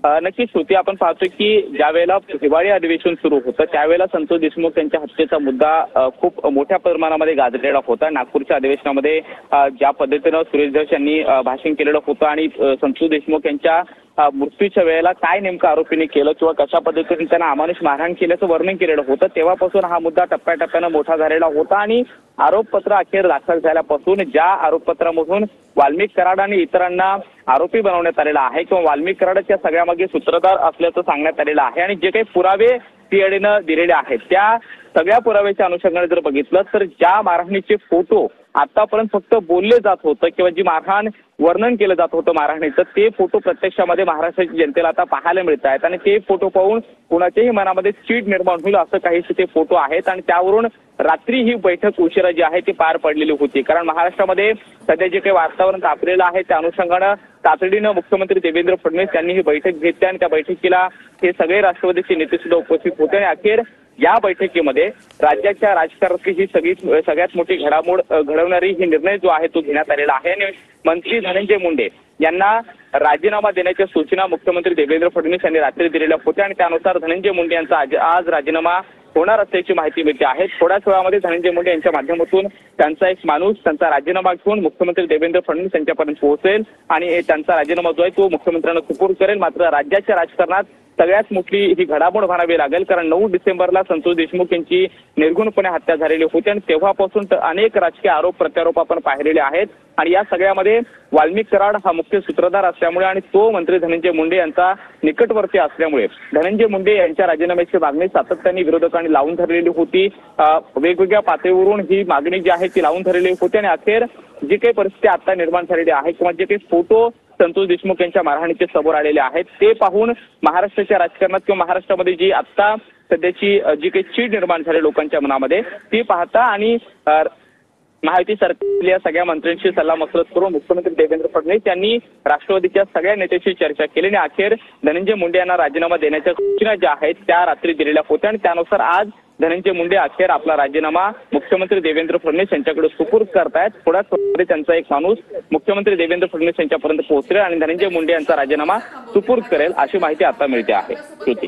नक्कीच श्रुती, आपण पाहतोय की ज्या वेळेला हिवाळी अधिवेशन सुरू होतं त्यावेळेला संतोष देशमुख यांच्या हत्येचा मुद्दा खूप मोठ्या प्रमाणामध्ये गाजलेला होता। नागपूरच्या अधिवेशनामध्ये ज्या पद्धतीनं सुरेश धस यांनी भाषण केलेलं होतं आणि संतोष देशमुख यांच्या मृत्यूच्या वेळेला काय नेमकं आरोपींनी केलं किंवा कशा पद्धतीने त्यांना अमानुष मारहाण केल्याचं वर्णन केलेलं होतं, तेव्हापासून हा मुद्दा टप्प्याटप्प्यानं मोठा झालेला होता आणि आरोपपत्र अखेर दाखल झाल्यापासून ज्या आरोपपत्रामधून वाल्मिक कराड आणि इतरांना आरोपी बनवण्यात आलेला आहे किंवा वाल्मिक कराडच्या सगळ्यामागे सूत्रधार असल्याचं सांगण्यात आलेलं आहे आणि जे काही पुरावे सीआयडीनं दिलेले आहेत त्या सगळ्या पुराव्याच्या अनुषंगाने जर बघितलं तर ज्या मारहाणीचे फोटो आतापर्यंत फक्त बोलले जात होतं किंवा जी मारहाण वर्णन केलं जात होतं मारहाणीचं, ते फोटो प्रत्यक्षामध्ये महाराष्ट्राच्या जनतेला आता पाहायला मिळत आहेत आणि ते फोटो पाहून कुणाच्याही मनामध्ये चीड निर्माण होईल असं काहीसे ते फोटो आहेत आणि त्यावरून रात्री ही बैठक उशिरा जी आहे ती पार पडलेली होती। कारण महाराष्ट्रामध्ये सध्या जे काही वातावरण तापलेलं आहे त्या अनुषंगानं तातडीनं मुख्यमंत्री देवेंद्र फडणवीस यांनी ही बैठक घेतली आणि त्या बैठकीला हे सगळे राष्ट्रवादीचे नेते सुद्धा उपस्थित होते आणि अखेर या बैठकीमध्ये राज्याच्या राजकारणातली ही सगळ्यात मोठी घडामोड घडवणारी ही निर्णय जो आहे तो घेण्यात आलेला आहे आणि मंत्री धनंजय मुंडे यांना राजीनामा देण्याच्या सूचना मुख्यमंत्री देवेंद्र फडणवीस यांनी रात्री दिलेल्या होत्या आणि त्यानुसार धनंजय मुंडे यांचा आज राजीनामा होणार असल्याची माहिती मिळते आहे। थोड्याच वेळामध्ये धनंजय मुंडे यांच्या माध्यमातून त्यांचा एक माणूस त्यांचा राजीनामा घेऊन मुख्यमंत्री देवेंद्र फडणवीस यांच्यापर्यंत पोहोचेल आणि त्यांचा राजीनामा जो आहे तो मुख्यमंत्र्यांना सुपूर्द करेल। मात्र राज्याच्या राजकारणात सगळ्यात मोठी ही घडामोड म्हणावी लागेल, कारण 9 डिसेंबरला संतोष देशमुख यांची निर्घृणपणे हत्या झालेली होती आणि तेव्हापासून अनेक राजकीय आरोप प्रत्यारोप आपण पाहिलेले आहेत आणि या सगळ्यामध्ये वाल्मिक कराड हा मुख्य सूत्रधार असल्यामुळे आणि तो मंत्री धनंजय मुंडे यांचा निकटवर्ती असल्यामुळे धनंजय मुंडे यांच्या राजीनाम्याची मागणी सातत्याने विरोधकांनी लावून धरलेली होती। वेगवेगळ्या पातळीवरून ही मागणी जी आहे ती लावून धरलेली होती आणि अखेर जी काही परिस्थिती आता निर्माण झालेली आहे किंवा जे काही फोटो संतोष देशमुख यांच्या मारहाणीचे समोर आलेले आहेत ते पाहून महाराष्ट्राच्या राजकारणात किंवा महाराष्ट्रामध्ये जी आता सध्याची जी काही चीड निर्माण झाली लोकांच्या मनामध्ये ती पाहता आणि महायुती सरकारच्या सगळ्या मंत्र्यांशी सल्लामसलत करून मुख्यमंत्री देवेंद्र फडणवीस यांनी राष्ट्रवादीच्या सगळ्या नेत्यांशी चर्चा केली आणि अखेर धनंजय मुंडे यांना राजीनामा देण्याच्या सूचना ज्या आहेत त्या रात्री दिलेल्या होत्या आणि त्यानुसार आज धनंजय मुंडे अखेर आपला राजीनामा मुख्यमंत्री देवेंद्र फडणवीस यांच्याकडे सुपूर्द करतायत। थोड्याच वेळामध्ये त्यांचा एक माणूस मुख्यमंत्री देवेंद्र फडणवीस यांच्यापर्यंत पोहोचेल आणि धनंजय मुंडे यांचा राजीनामा सुपूर्द करेल अशी माहिती आता मिळते आहे। श्रुती।